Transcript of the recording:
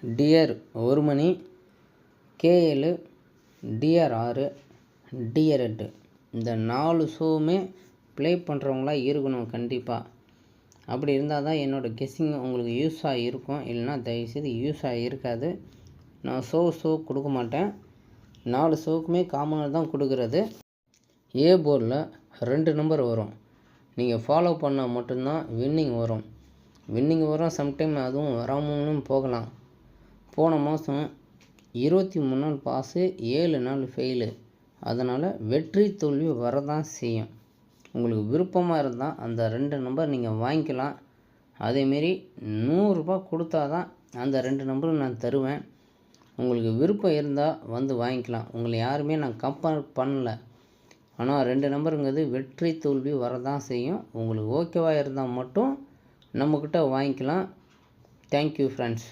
TR 1 மணி, KL, TR 6, TR 8 இந்த 4 ஷோவுமே play பண்ணுறவங்களா இருக்கணும் கண்டிப்பாக. அப்படி இருந்தால் தான் என்னோடய கெஸ்ஸிங் உங்களுக்கு யூஸாக இருக்கும். இல்லைனா தயவுசெய்து யூஸாக இருக்காது. நான் ஷோ கொடுக்க மாட்டேன். 4 ஷோவுக்குமே காமனாக தான் கொடுக்குறது. ஏ போர்டில் 2 நம்பர் வரும். நீங்கள் ஃபாலோ பண்ணால் மட்டும்தான் வின்னிங் வரும். சம்டைம் அதுவும் வராமலும் போகலாம். போன மாதம் 23 நாள் பாஸு, 7 நாள் ஃபெயிலு. அதனால் வெற்றி தோல்வி வரதான் செய்யும். உங்களுக்கு விருப்பமாக இருந்தால் அந்த 2 நம்பர் நீங்கள் வாங்கிக்கலாம். அதேமாரி 100 ரூபா கொடுத்தா தான் அந்த 2 நம்பரும் நான் தருவேன். உங்களுக்கு விருப்பம் இருந்தால் வந்து வாங்கிக்கலாம். உங்களை யாருமே நான் கம்பேர் பண்ணல. ஆனால் 2 நம்பருங்கிறது வெற்றி தோல்வி வரதான் செய்யும். உங்களுக்கு ஓகேவாக இருந்தால் மட்டும் நம்மக்கிட்ட வாங்கிக்கலாம். Thank you friends.